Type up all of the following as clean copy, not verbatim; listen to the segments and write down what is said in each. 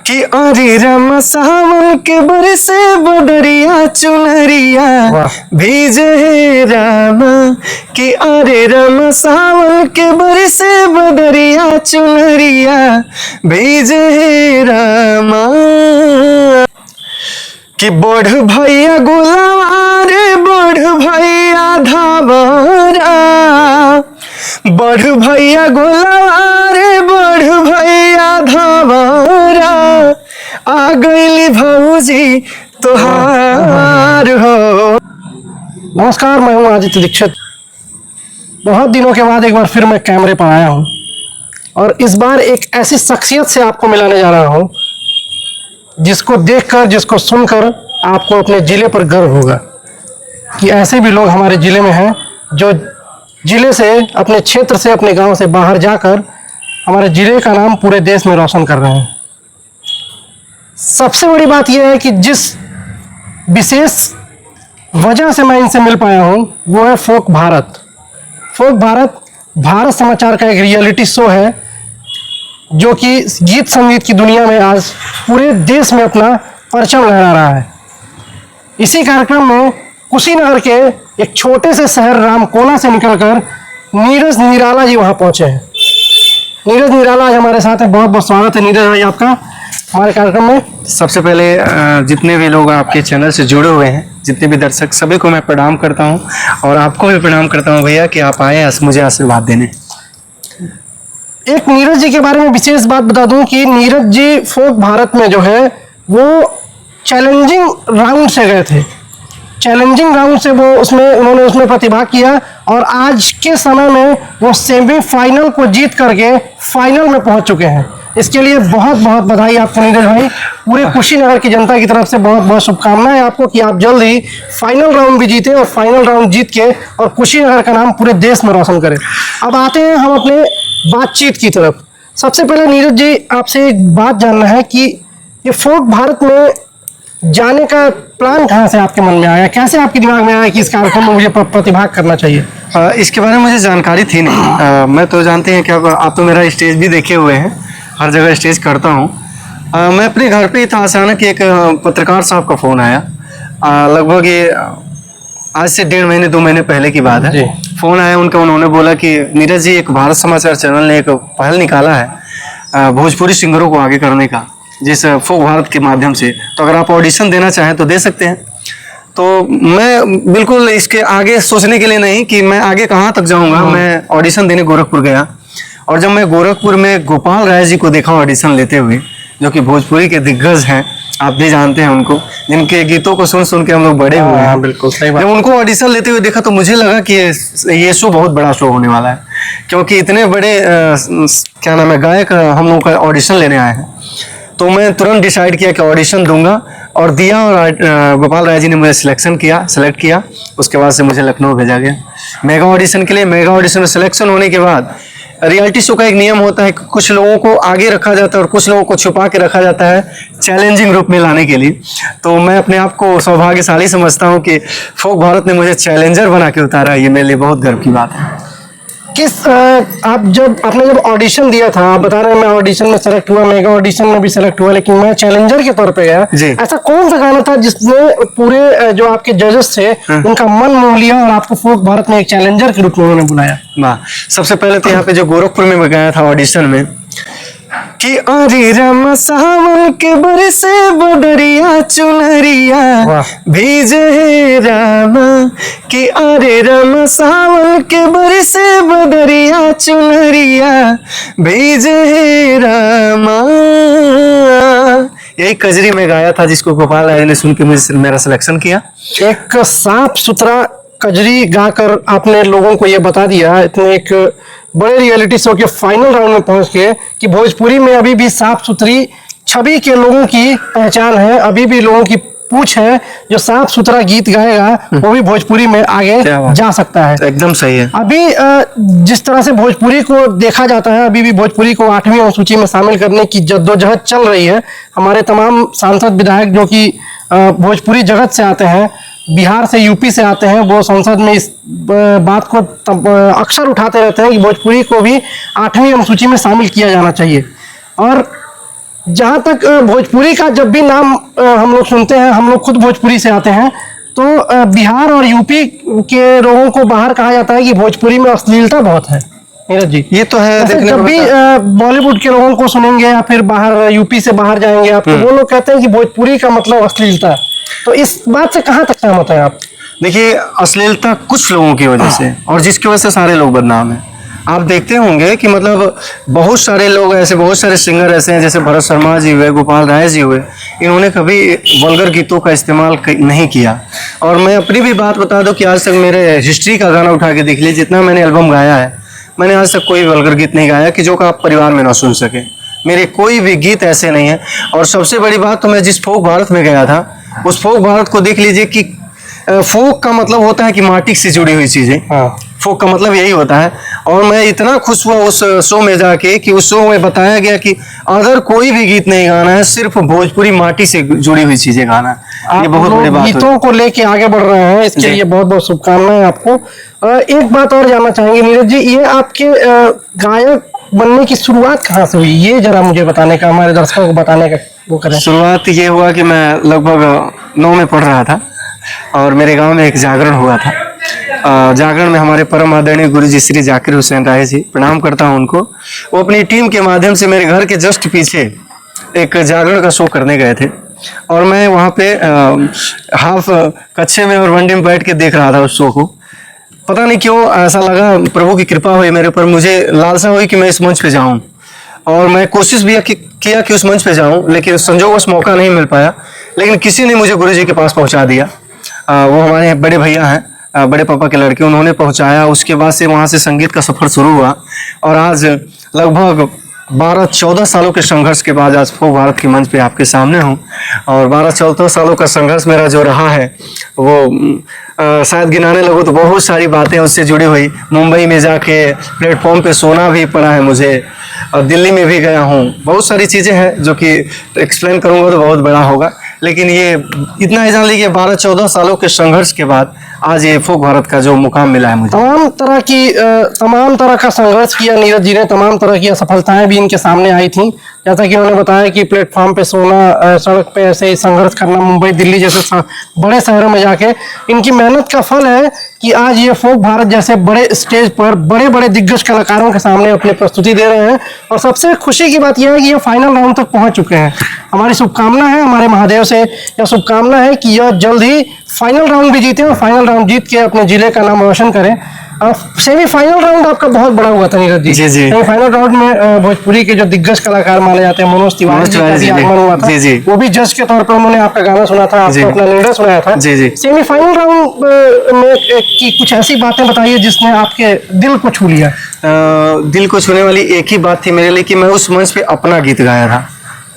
कि अरे रामा सावन के बरसे बदरिया चुनरिया भीजे हे रामा। कि अरे रामा सावन के बरसे बदरिया चुनरिया भीजे हे रामा। कि बढ़ भैया गुलावा रे बढ़ भैया धावरा। बढ़ भैया गुलावा रे बढ़ भैया धावरा। आ गईली भौजी तोहार हो। नमस्कार, मैं हूं आदित्य दीक्षित। बहुत दिनों के बाद एक बार फिर मैं कैमरे पर आया हूं और इस बार एक ऐसी शख्सियत से आपको मिलाने जा रहा हूं जिसको देखकर, जिसको सुनकर आपको अपने ज़िले पर गर्व होगा कि ऐसे भी लोग हमारे ज़िले में हैं जो ज़िले से, अपने क्षेत्र से, अपने गांव से बाहर जाकर हमारे ज़िले का नाम पूरे देश में रोशन कर रहे हैं। सबसे बड़ी बात यह है कि जिस विशेष वजह से मैं इनसे मिल पाया हूं वो है फोक भारत। फोक भारत भारत समाचार का एक रियलिटी शो है जो कि गीत संगीत की दुनिया में आज पूरे देश में अपना परचम लहरा रहा है। इसी कार्यक्रम में कुशीनगर के एक छोटे से शहर रामकोला से निकलकर नीरज निराला जी वहां पहुंचे हैं। नीरज निराला आज हमारे साथ है। बहुत बहुत स्वागत है नीरज भाई आपका हमारे कार्यक्रम में। सबसे पहले जितने भी लोग आपके चैनल से जुड़े हुए हैं, जितने भी दर्शक, सभी को मैं प्रणाम करता हूं और आपको भी प्रणाम करता हूं भैया कि आप आए मुझे आशीर्वाद देने। एक नीरज जी के बारे में विशेष बात बता दूं कि नीरज जी फोक भारत में जो है वो चैलेंजिंग राउंड से गए थे। चैलेंजिंग राउंड से वो उन्होंने उसमें प्रतिभाग किया और आज के समय में वो सेमीफाइनल को जीत करके फाइनल में पहुंच चुके हैं। इसके लिए बहुत बहुत बधाई आपको नीरज भाई। पूरे कुशीनगर की जनता की तरफ से बहुत बहुत शुभकामनाएं आपको कि आप जल्द ही फाइनल राउंड भी जीते और फाइनल राउंड जीत के और कुशीनगर का नाम पूरे देश में रोशन करें। अब आते हैं हम अपने बातचीत की तरफ। सबसे पहले नीरज जी आपसे एक बात जानना है कि ये फोक भारत में जाने का प्लान कहाँ से आपके मन में आया, कैसे आपके दिमाग में आया कि इस कार्यक्रम में मुझे प्रतिभाग करना चाहिए? इसके बारे में मुझे जानकारी थी नहीं। मैं तो जानते हैं कि आप तो मेरा स्टेज भी देखे हुए हैं, हर जगह स्टेज करता हूँ। मैं अपने घर पे ही था, अचानक एक पत्रकार साहब का फ़ोन आया। लगभग ये आज से 1.5 महीने 2 महीने पहले की बात है। फ़ोन आया उनका, उन्होंने बोला कि नीरज जी एक भारत समाचार चैनल ने एक पहल निकाला है भोजपुरी सिंगरों को आगे करने का, जिस फोक भारत के माध्यम से, तो अगर आप ऑडिशन देना चाहें तो दे सकते हैं। तो मैं बिल्कुल इसके आगे सोचने के लिए नहीं कि मैं आगे कहाँ तक जाऊँगा, मैं ऑडिशन देने गोरखपुर गया और जब मैं गोरखपुर में गोपाल राय जी को देखा ऑडिशन लेते हुए, जो कि भोजपुरी के दिग्गज हैं, आप भी जानते हैं उनको, जिनके गीतों को सुन सुन के हम लोग बड़े हुए हैं। बिल्कुल सही बात। जब उनको ऑडिशन लेते हुए देखा तो मुझे लगा कि ये शो बहुत बड़ा शो होने वाला है, क्योंकि इतने बड़े क्या नाम है गायक हम लोगों का ऑडिशन लेने आए हैं। तो मैं तुरंत डिसाइड किया कि ऑडिशन दूंगा और दिया और गोपाल राय जी ने मुझे सेलेक्ट किया। उसके बाद से मुझे लखनऊ भेजा गया मेगा ऑडिशन के लिए। मेगा ऑडिशन में सिलेक्शन होने के बाद रियलिटी शो का एक नियम होता है कि कुछ लोगों को आगे रखा जाता है और कुछ लोगों को छुपा के रखा जाता है चैलेंजिंग रूप में लाने के लिए। तो मैं अपने आप को सौभाग्यशाली समझता हूँ कि फोक भारत ने मुझे चैलेंजर बना के उतारा। ये मेरे लिए बहुत गर्व की बात है। आपने जब ऑडिशन दिया था, आप बता रहे हैं मैं ऑडिशन में सेलेक्ट हुआ, मेगा ऑडिशन में भी सेलेक्ट हुआ, लेकिन मैं चैलेंजर के तौर पे गया। ऐसा कौन सा गाना था जिसने पूरे जो आपके जजेस थे उनका मन मोह लिया और आपको फोक भारत में एक चैलेंजर के रूप में उन्होंने बुलाया? वाह, सबसे पहले तो यहाँ पे जो गोरखपुर में मैं गया था ऑडिशन में, कि अरे रामा सावन के बरसे बदरिया चुनरिया भीजे हे रामा। कि अरे रामा सावन के बरसे बदरिया चुनरिया भीजे हे रामा। यही कजरी में गाया था जिसको गोपाल राय ने सुन के मुझे मेरा सिलेक्शन किया। एक साफ सुथरा कजरी गाकर आपने लोगों को ये बता दिया इतने एक बड़े रियलिटी शो के फाइनल राउंड में पहुंच के कि भोजपुरी में अभी भी साफ सुथरी छवि के लोगों की पहचान है। अभी भी लोगों की पूछ है जो साफ सुथरा गीत गाएगा वो भी भोजपुरी में आगे जा सकता है। एकदम सही है। अभी जिस तरह से भोजपुरी को देखा जाता है, अभी भी भोजपुरी को 8वीं अनुसूची में शामिल करने की जद्दोजहद चल रही है। हमारे तमाम सांसद विधायक जो कि भोजपुरी जगत से आते हैं, बिहार से, यूपी से आते हैं, वो संसद में इस बात को अक्सर उठाते रहते हैं कि भोजपुरी को भी 8वीं अनुसूची में शामिल किया जाना चाहिए। और जहाँ तक भोजपुरी का जब भी नाम हम लोग सुनते हैं, हम लोग खुद भोजपुरी से आते हैं, तो बिहार और यूपी के लोगों को बाहर कहा जाता है कि भोजपुरी में अश्लीलता बहुत है। नीरज जी, ये तो है। जैसे देखने जब को भी बॉलीवुड के लोगों को सुनेंगे या फिर बाहर यूपी से बाहर जाएंगे आप, तो वो लोग कहते हैं कि भोजपुरी का मतलब अश्लीलता है। तो इस बात से कहाँ तक सहमत है आप? देखिए, अश्लीलता कुछ लोगों की वजह से, और जिसकी वजह से सारे लोग बदनाम हैं। आप देखते होंगे कि मतलब बहुत सारे लोग ऐसे, बहुत सारे सिंगर ऐसे हैं, जैसे भरत शर्मा जी हुए, गोपाल राय जी हुए, इन्होंने कभी वल्गर गीतों का इस्तेमाल नहीं किया। और मैं अपनी भी बात बता दूं कि आज तक मेरे हिस्ट्री का गाना उठा के देख लीजिए, जितना मैंने एल्बम गाया है, मैंने आज तक कोई वल्गर गीत नहीं गाया कि जो का आप परिवार में ना सुन सके। मेरे कोई भी गीत ऐसे नहीं है। और सबसे बड़ी बात, तो मैं जिस फोक भारत में गया था, उस फोक भारत को देख लीजिए कि फोक का मतलब होता है कि माटी से जुड़ी हुई चीजें। हाँ, फोक का मतलब यही होता है। और मैं इतना खुश हुआ उस शो में जाके कि उस शो में बताया गया कि अगर कोई भी गीत नहीं गाना है, सिर्फ भोजपुरी माटी से जुड़ी हुई चीजें गाना है। ये बहुत बड़ी बात है। गीतों को लेके आगे बढ़ रहे हैं, इसके लिए बहुत बहुत शुभकामनाएं आपको। एक बात और जानना चाहेंगे नीरज जी, ये आपके गायक बनने की शुरुआत कहाँ से हुई, ये जरा मुझे बताने का, हमारे दर्शकों को बताने का वो करें। शुरुआत ये हुआ कि मैं लगभग 9 में पढ़ रहा था और मेरे गांव में एक जागरण हुआ था। जागरण में हमारे परम आदरणीय गुरु जी श्री जाकिर हुसैन राय जी, प्रणाम करता हूं उनको, वो अपनी टीम के माध्यम से मेरे घर के जस्ट पीछे एक जागरण का शो करने गए थे। और मैं वहाँ पे हाफ कच्चे में और वनडे में बैठ के देख रहा था उस शो को। पता नहीं क्यों ऐसा लगा, प्रभु की कृपा हुई मेरे पर, मुझे लालसा हुई कि मैं इस मंच पे जाऊं। और मैं कोशिश भी किया कि उस मंच पे जाऊं, लेकिन संजोगवश मौका नहीं मिल पाया। लेकिन किसी ने मुझे गुरु जी के पास पहुंचा दिया। वो हमारे बड़े भैया हैं, बड़े पापा के लड़के, उन्होंने पहुंचाया। उसके बाद से वहाँ से संगीत का सफ़र शुरू हुआ और आज लगभग 12-14 सालों के संघर्ष के बाद आज फोक भारत के मंच पे आपके सामने हूँ। और 12-14 सालों का संघर्ष मेरा जो रहा है वो शायद गिनाने लगूँ तो बहुत सारी बातें उससे जुड़ी हुई। मुंबई में जाके प्लेटफॉर्म पे सोना भी पड़ा है मुझे, और दिल्ली में भी गया हूँ। बहुत सारी चीज़ें हैं जो कि एक्सप्लेन करूँगा तो बहुत बड़ा होगा, लेकिन ये इतना ही जान लीजिए 12-14 सालों के संघर्ष के बाद आज ये फोक भारत का जो मुकाम मिला है मुझे। तमाम तरह का संघर्ष किया नीरज जी ने, तमाम तरह की असफलताएं भी इनके सामने आई थी। जैसा कि उन्होंने बताया कि प्लेटफॉर्म पे सोना, सड़क पे ऐसे ही संघर्ष करना, मुंबई दिल्ली जैसे बड़े शहरों में जाके इनकी मेहनत का फल है कि आज ये फोक भारत जैसे बड़े स्टेज पर बड़े बड़े दिग्गज कलाकारों के सामने अपनी प्रस्तुति दे रहे हैं। और सबसे खुशी की बात यह है कि ये फाइनल राउंड तक पहुंच चुके हैं। हमारी शुभकामना है, हमारे महादेव से यह शुभकामना है कि यह जल्द ही फाइनल राउंड भी जीते और फाइनल राउंड जीत के अपने जिले का नाम रोशन करें। सेमीफाइनल राउंड आपका बहुत बड़ा हुआ था नीरज जी। सेमीफाइनल राउंड में भोजपुरी के जो दिग्गज कलाकार माने जाते हैं, मनोज तिवारी जी का भी आगमन हुआ था। वो भी जज के तौर पर उन्होंने आपका गाना सुना था, आपको अपना निर्णय सुनाया था। सेमीफाइनल राउंड में की कुछ ऐसी बातें बताइए जिसने आपके दिल को छू लिया। दिल को छूने वाली एक ही बात थी मेरे लिए कि मैं उस मंच पे अपना गीत गाया था,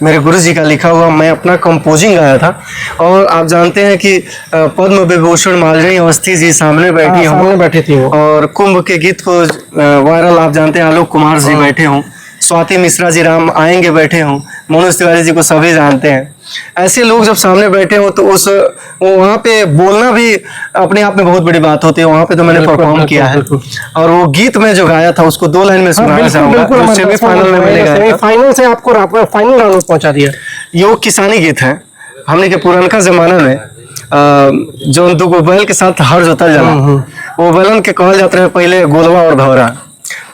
मेरे गुरु जी का लिखा हुआ, मैं अपना कंपोजिंग गाया था। और आप जानते हैं कि पद्म विभूषण मालिनी अवस्थी जी सामने बैठी थी वो। और कुंभ के गीत को वायरल आप जानते हैं आलोक कुमार जी बैठे हों, स्वाति मिश्रा जी राम आएंगे बैठे हों, मनोज तिवारी जी को सभी जानते हैं। ऐसे लोग जब सामने बैठे हों तो वहाँ पे बोलना भी अपने आप में बहुत बड़ी बात होती है। वहाँ पे तो मैंने परफॉर्म किया है और वो गीत में जो गाया था उसको 2 लाइन में सुनाना चाहूँगा। सेमीफाइनल में मैंने गाया, फाइनल से आपको फाइनल राउंड पहुँचा दिया। योग किसानी गीत है। हमने के पुरानका जमाना में जो 2 बैल के साथ हर जोतल जाला, वो बैलन के कहल जाते रहे पहले गोलवा और धौरा।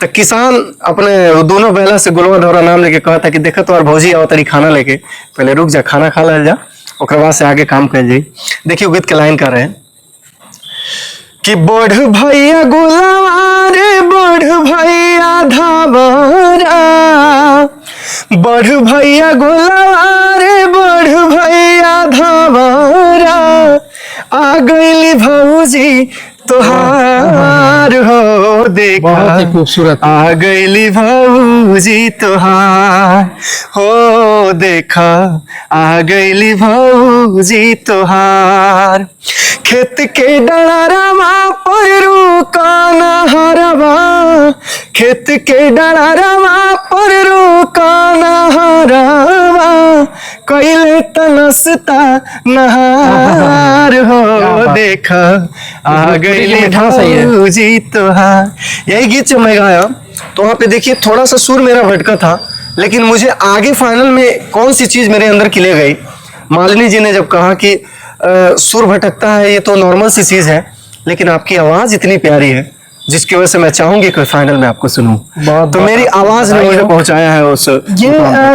तो किसान अपने दोनों बैला से गोलवा धौरा नाम लेके कहता कि देखा तो और भौजी आओ तरी खाना लेके, पहले रुक जा, खाना खा ले जा, और बाद से आगे काम कर जाई। देखिए गीत के लाइन कर रहे हैं कि बढ़ भैया गोलवा रे, बढ़ भैया धावरा, बढ़ भैया गोलवा रे, बढ़ भैया धावरा, आ गईली भौजी तोहार हो देखा, बहुत ही खूबसूरत, आ गईली भौजी तोहार हो देखा, आ गईली भौजी तोहार। खेत के डरारवा पर रुका नहरवा, खेत के डरारवा पर रुका नहरवा, कइले तनसता नहार हो देखा, आ गईली भौजी तोहार। यही गीत जब मैं गाया तो वहाँ पे देखिए थोड़ा सा सुर मेरा भटका था, लेकिन मुझे आगे फाइनल में कौन सी चीज़ मेरे अंदर खिले गई, मालिनी जी ने जब कहा कि सुर भटकता है, ये तो नॉर्मल सी चीज़ है, लेकिन आपकी आवाज़ इतनी प्यारी है जिसकी वजह से मैं चाहूंगी कि फाइनल में आपको सुनूं। तो मेरी आवाज़ ने मुझे पहुंचाया है उस ये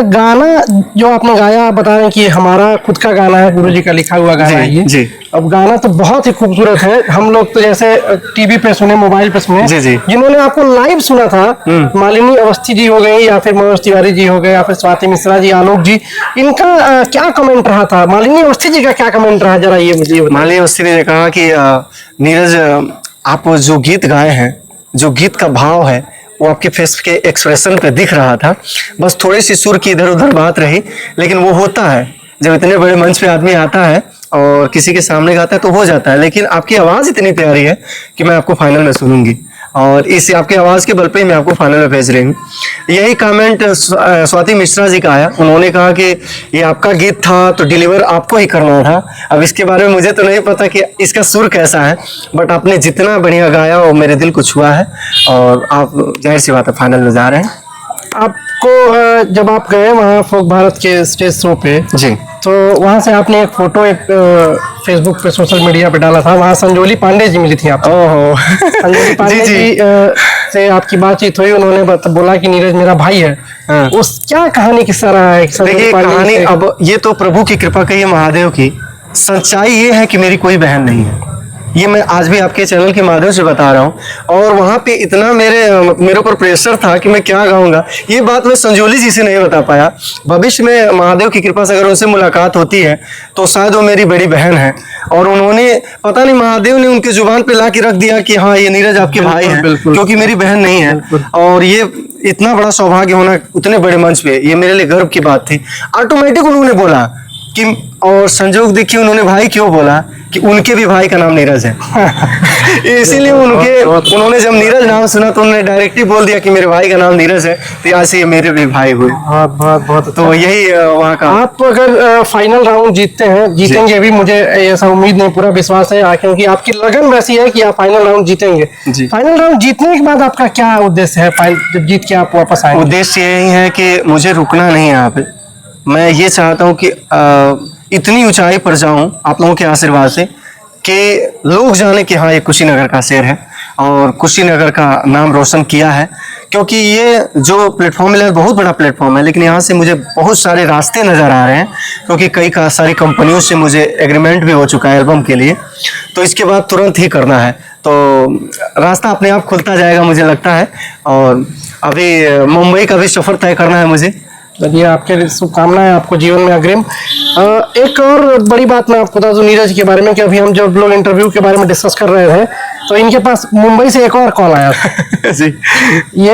गाना जो आपने गाया, बता रहे हैं कि हमारा खुद का गाना है, गुरुजी का लिखा हुआ गाना है ये। जी। अब गाना तो बहुत ही खूबसूरत है। हम लोग तो जैसे टीवी पे सुने, मोबाइल पे सुने, जी, जी। जिन्होंने आपको लाइव सुना था, मालिनी अवस्थी जी हो गई, या फिर मनोज तिवारी जी हो गए, या फिर स्वाति मिश्रा जी, आलोक जी, इनका क्या कमेंट रहा था? मालिनी अवस्थी जी का क्या कमेंट रहा, जरा ये मुझे बताइए। मालिनी अवस्थी ने कहा कि नीरज, आप जो गीत गाए हैं, जो गीत का भाव है, वो आपके फेस के एक्सप्रेशन पे दिख रहा था। बस थोड़ी सी सुर की इधर उधर बात रही, लेकिन वो होता है जब इतने बड़े मंच पे आदमी आता है और किसी के सामने गाता है तो हो जाता है। लेकिन आपकी आवाज़ इतनी प्यारी है कि मैं आपको फाइनल में सुनूंगी, और इस आपकी आवाज़ के बल पे मैं आपको फाइनल में भेज रही हूँ। यही कमेंट स्वाति मिश्रा जी का आया। उन्होंने कहा कि ये आपका गीत था तो डिलीवर आपको ही करना था। अब इसके बारे में मुझे तो नहीं पता कि इसका सुर कैसा है, बट आपने जितना बढ़िया गाया वो मेरे दिल को छुआ है, और आप जाहिर सी बात है फाइनल में जा रहे हैं। आपको जब आप गए वहाँ फोक भारत के स्टेज शो पे, जी, तो वहाँ से आपने एक फोटो एक फेसबुक पे, सोशल मीडिया पे डाला था। वहाँ संजोली पांडे जी मिली थी आपको। ओहो संजोली पांडे जी से आपकी बातचीत हुई, उन्होंने बोला कि नीरज मेरा भाई है। हाँ। उस क्या कहानी किस्सा रहा है? देखिए कहानी, अब ये तो प्रभु की कृपा कहिए, महादेव की। सच्चाई ये है कि मेरी कोई बहन नहीं है, ये मैं आज भी आपके चैनल के माध्यम से बता रहा हूँ। और वहाँ पे इतना मेरे ऊपर प्रेशर था कि मैं क्या गाऊंगा, ये बात मैं संजोली जी से नहीं बता पाया। भविष्य में महादेव की कृपा से अगर उनसे मुलाकात होती है तो शायद वो मेरी बड़ी बहन है, और उन्होंने पता नहीं महादेव ने उनके जुबान पे ला के रख दिया कि हाँ ये नीरज आपके भाई हैं, क्योंकि मेरी बहन नहीं है। और ये इतना बड़ा सौभाग्य होना उतने बड़े मंच पे, ये मेरे लिए गर्व की बात थी। ऑटोमेटिक उन्होंने बोला कि, और संजोग देखिए उन्होंने भाई क्यों बोला कि उनके भी भाई का नाम नीरज है। इसीलिए उन्होंने जब नीरज नाम सुना तो उन्होंने डायरेक्टली बोल दिया कि मेरे भाई का नाम नीरज है, तो यहाँ से ये मेरे भी भाई हुए। बहुत तो यही वहाँ का। आप अगर फाइनल राउंड जीतेंगे भी, मुझे ऐसा उम्मीद नहीं, पूरा विश्वास है, क्योंकि आपकी लगन वैसी है कि आप फाइनल राउंड जीतेंगे। फाइनल राउंड जीतने के बाद आपका क्या उद्देश्य है? जब जीत के आप वापस आए, उद्देश्य यही है कि मुझे रुकना नहीं है यहाँ पे। मैं ये चाहता हूँ कि इतनी ऊंचाई पर जाऊं आप लोगों के आशीर्वाद से कि लोग जाने कि हाँ ये कुशीनगर का शेर है, और कुशीनगर का नाम रोशन किया है। क्योंकि ये जो प्लेटफॉर्म है बहुत बड़ा प्लेटफॉर्म है, लेकिन यहाँ से मुझे बहुत सारे रास्ते नज़र आ रहे हैं, क्योंकि कई सारी कंपनियों से मुझे एग्रीमेंट भी हो चुका है एल्बम के लिए। तो इसके बाद तुरंत ही करना है, तो रास्ता अपने आप खुलता जाएगा मुझे लगता है। और अभी मुंबई का भी सफ़र तय करना है मुझे। चलिए, आपके शुभकामनाएं आपको जीवन में अग्रिम। एक और बड़ी बात मैं आपको बता दूं नीरज के बारे में, कि अभी हम जब लोग इंटरव्यू के बारे में डिस्कस कर रहे थे तो इनके पास मुंबई से एक और कॉल आया था। जी। ये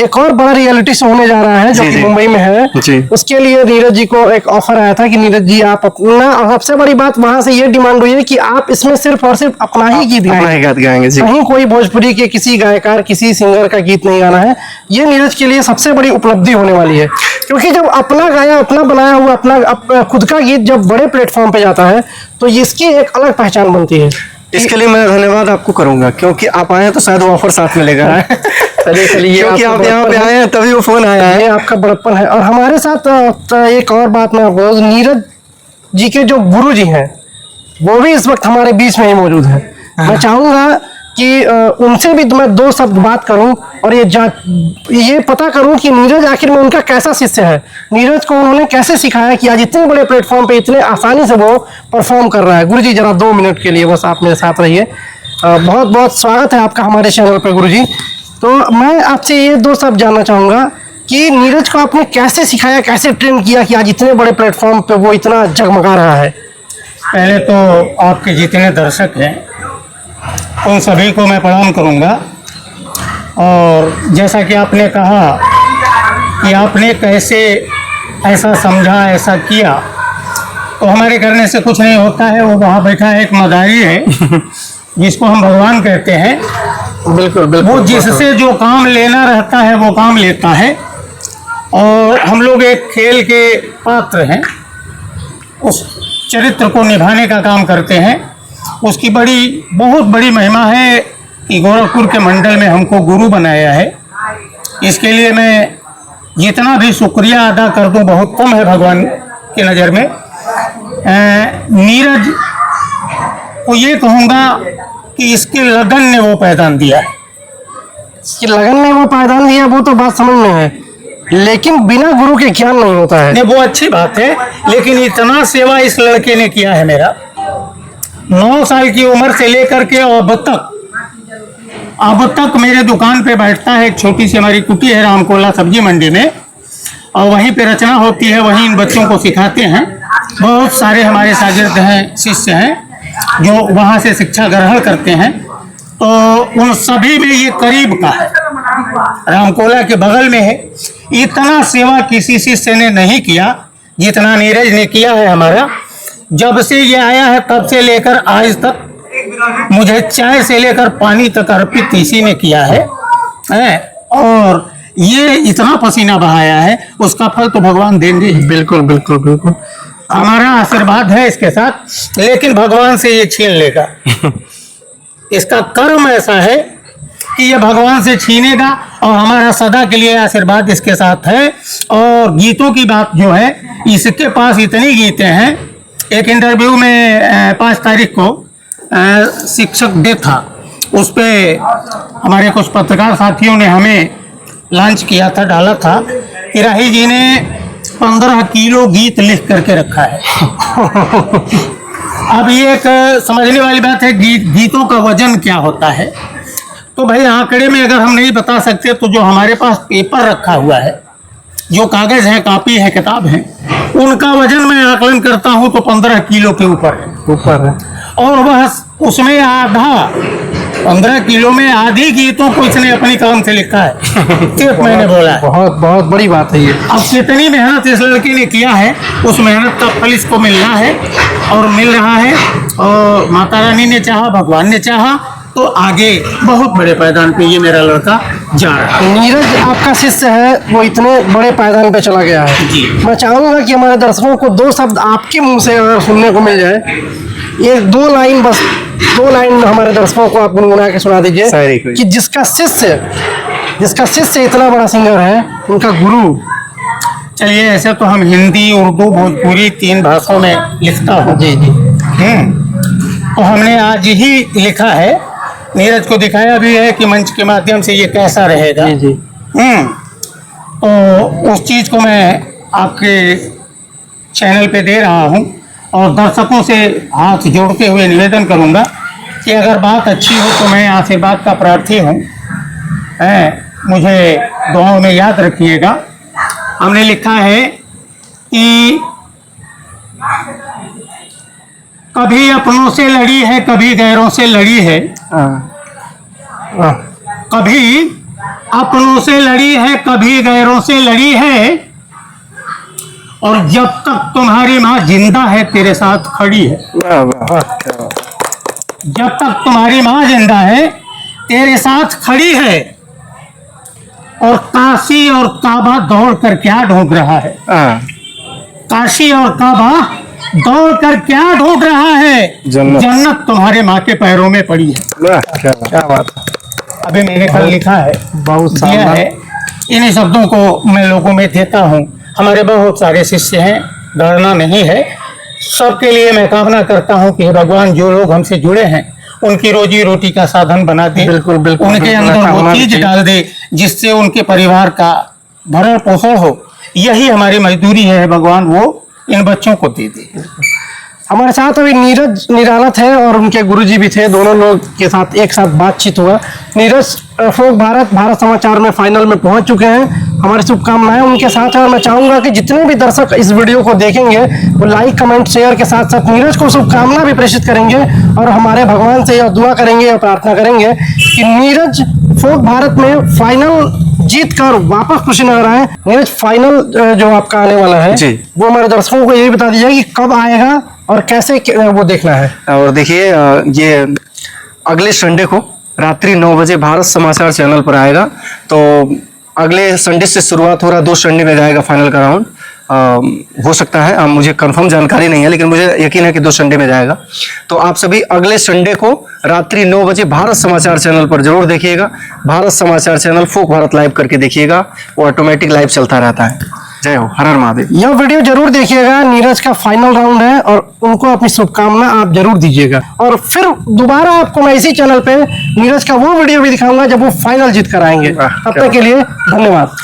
एक और बड़ा रियलिटी शो होने जा रहा है जो कि मुंबई में है जी। उसके लिए नीरज जी को एक ऑफर आया था कि नीरज जी आप अपना, सबसे बड़ी बात वहां से ये डिमांड हुई है कि आप इसमें सिर्फ और सिर्फ अपना ही गीत गाएंगे, कहीं कोई भोजपुरी के किसी गायकार, किसी सिंगर का गीत नहीं गाना है। ये नीरज के लिए सबसे बड़ी उपलब्धि होने वाली है, क्योंकि जब अपना गाया, अपना बनाया हुआ, अपना खुद का गीत जब बड़े प्लेटफॉर्म पे जाता है तो इसकी एक अलग पहचान बनती है। इसके लिए मैं धन्यवाद आपको करूंगा, क्योंकि आप आए हैं तो शायद वो ऑफर साथ में लेकर आए। चलिए, क्योंकि आप यहाँ पे आए हैं तभी वो फोन आया है। ये आपका बड़प्पन है। और हमारे साथ एक और बात मैं आपको, नीरज जी के जो गुरु जी हैं वो भी इस वक्त हमारे बीच में ही मौजूद है। मैं चाहूंगा कि उनसे भी मैं दो शब्द बात करूं और ये पता करूं कि नीरज आखिर में उनका कैसा शिष्य है, नीरज को उन्होंने कैसे सिखाया कि आज इतने बड़े प्लेटफॉर्म पे इतने आसानी से वो परफॉर्म कर रहा है। गुरु जी जरा 2 मिनट के लिए बस आप मेरे साथ रहिए। बहुत बहुत स्वागत है आपका हमारे चैनल पर गुरु जी। तो मैं आपसे ये 2 शब्द जानना चाहूँगा कि नीरज को आपने कैसे सिखाया, कैसे ट्रेन किया कि आज इतने बड़े प्लेटफॉर्म पे वो इतना जगमगा रहा है। पहले तो आपके जितने दर्शक हैं उन सभी को मैं प्रणाम करूंगा। और जैसा कि आपने कहा कि आपने कैसे ऐसा समझा, ऐसा किया, तो हमारे करने से कुछ नहीं होता है। वो वहाँ बैठा है एक मदारी है जिसको हम भगवान कहते हैं। बिल्कुल बिल्कुल, वो जिससे जो काम लेना रहता है वो काम लेता है। और हम लोग एक खेल के पात्र हैं, उस चरित्र को निभाने का काम करते हैं। उसकी बहुत बड़ी महिमा है कि गोरखपुर के मंडल में हमको गुरु बनाया है। इसके लिए मैं जितना भी शुक्रिया अदा कर दूं बहुत कम है भगवान की नज़र में। नीरज को ये कहूँगा कि इसके लगन ने वो पैदान दिया है। इसकी लगन में वो पायदान दिया, वो तो बात समझ में है, लेकिन बिना गुरु के ज्ञान नहीं होता है। नहीं, वो अच्छी बात है, लेकिन इतना सेवा इस लड़के ने किया है मेरा। 9 साल की उम्र से लेकर के अब तक मेरे दुकान पे बैठता है। एक छोटी सी हमारी कुटी है रामकोला सब्जी मंडी में, और वहीं पे रचना होती है, वहीं इन बच्चों को सिखाते हैं। बहुत सारे हमारे शागिर्द हैं, शिष्य हैं जो वहाँ से शिक्षा ग्रहण करते हैं। तो उन सभी में ये करीब का है, रामकोला के बगल में है। इतना सेवा किसी शिष्य ने नहीं किया जितना नीरज ने किया है हमारा। जब से ये आया है तब से लेकर आज तक मुझे चाय से लेकर पानी तक अर्पित इसी ने किया है। और ये इतना पसीना बहाया है, उसका फल तो भगवान देंगे। बिल्कुल बिल्कुल बिल्कुल, हमारा आशीर्वाद है इसके साथ, लेकिन भगवान से ये छीन लेगा। इसका कर्म ऐसा है कि ये भगवान से छीनेगा, और हमारा सदा के लिए आशीर्वाद इसके साथ है। और गीतों की बात जो है, इसके पास इतनी गीतें हैं। एक इंटरव्यू में 5 तारीख को शिक्षक डे था, उस पे हमारे कुछ पत्रकार साथियों ने हमें लॉन्च किया था, डाला था कि राही जी ने 15 किलो गीत लिख करके रखा है। अब ये एक समझने वाली बात है, गीतों का वजन क्या होता है। तो भाई आंकड़े में अगर हम नहीं बता सकते तो जो हमारे पास पेपर रखा हुआ है, जो कागज है, कापी है, किताब है, उनका वजन मैं आकलन करता हूं तो 15 किलो के ऊपर है। और वह उसमें आधा 15 किलो में आधी गीतों को इसने अपनी कलम से लिखा है। सिर्फ मैंने बोला है। बहुत बहुत बड़ी बात है ये। अब कितनी मेहनत इस लड़के ने किया है, उस मेहनत का फल इसको मिलना है और मिल रहा है। और माता रानी ने चाहा, भगवान ने चाहा तो आगे बहुत बड़े पायदान पे ये मेरा लड़का जा रहा है। नीरज आपका शिष्य है, वो इतने बड़े पायदान पे चला गया है। जी। मैं चाहूंगा कि हमारे दर्शकों को 2 शब्द आपके मुंह से अगर सुनने को मिल जाए, ये 2 लाइन, बस 2 लाइन हमारे दर्शकों को आप गुनगुना के सुना दीजिए कि जिसका शिष्य इतना बड़ा सिंगर है, उनका गुरु। चलिए, ऐसे तो हम हिंदी, उर्दू, भोजपुरी 3 भाषाओं में लिखता हूँ। जी जी। तो हमने आज ही लिखा है, नीरज को दिखाया भी है कि मंच के माध्यम से ये कैसा रहेगा। जी जी। तो उस चीज़ को मैं आपके चैनल पे दे रहा हूँ, और दर्शकों से हाथ जोड़ते हुए निवेदन करूँगा कि अगर बात अच्छी हो तो मैं आशीर्वाद का प्रार्थी हूँ। मुझे दुआओं में याद रखिएगा। हमने लिखा है कि कभी अपनों से लड़ी है, कभी गैरों से लड़ी है। कभी अपनों से लड़ी है, कभी गैरों से लड़ी है, और जब तक तुम्हारी माँ जिंदा है तेरे साथ खड़ी है। जब तक तुम्हारी माँ जिंदा है तेरे साथ खड़ी है, और काशी और काबा दौड़ कर क्या ढूंढ रहा है। काशी और काबा दौड़ कर क्या ढूंढ रहा है, जन्नत तुम्हारे माँ के पैरों में पड़ी है। क्या बात है। अभी मैंने कल लिखा है, बहुत दिया है। इन्हीं शब्दों को मैं लोगों में देता हूँ। हमारे बहुत सारे शिष्य हैं, डरना नहीं है। सबके लिए मैं कामना करता हूँ कि भगवान जो लोग हमसे जुड़े हैं उनकी रोजी रोटी का साधन बना दे। बिल्कुल बिल्कुल। उनके अंदर वो चीज डाल दे जिससे उनके परिवार का भरण पोषण हो। यही हमारी मजदूरी है, भगवान वो इन बच्चों को दे दे। हमारे साथ अभी नीरज निराला थे और उनके गुरुजी भी थे, दोनों लोग के साथ एक साथ बातचीत हुआ। नीरज फोक भारत समाचार में फाइनल में पहुंच चुके हैं। हमारी शुभकामनाएं उनके साथ हैं, और मैं चाहूंगा कि जितने भी दर्शक इस वीडियो को देखेंगे वो लाइक, कमेंट, शेयर के साथ साथ नीरज को शुभकामना भी प्रेषित करेंगे, और हमारे भगवान से यह दुआ करेंगे और प्रार्थना करेंगे कि नीरज फोक भारत में फाइनल जीत कर वापस कुशीनगर आए। नीरज, फाइनल जो आपका आने वाला है जी, वो हमारे दर्शकों को ये भी बता दीजिए कि कब आएगा और कैसे वो देखना है। और देखिए, ये अगले संडे को रात्रि 9 बजे भारत समाचार चैनल पर आएगा। तो अगले संडे से शुरुआत हो रहा, 2 संडे में जाएगा फाइनल का राउंड। हो सकता है, मुझे कंफर्म जानकारी नहीं है, लेकिन मुझे यकीन है कि 2 संडे में जाएगा। तो आप सभी अगले संडे को रात्रि 9 बजे भारत समाचार चैनल पर जरूर देखिएगा। भारत समाचार चैनल फोक भारत लाइव करके देखिएगा, वो ऑटोमेटिक लाइव चलता रहता है। जय हो, हर हर महादेव। यह वीडियो जरूर देखिएगा, नीरज का फाइनल राउंड है और उनको अपनी शुभकामना आप जरूर दीजिएगा। और फिर दोबारा आपको मैं इसी चैनल पे नीरज का वो वीडियो भी दिखाऊंगा जब वो फाइनल जीत कर आएंगे। तब तक के लिए धन्यवाद।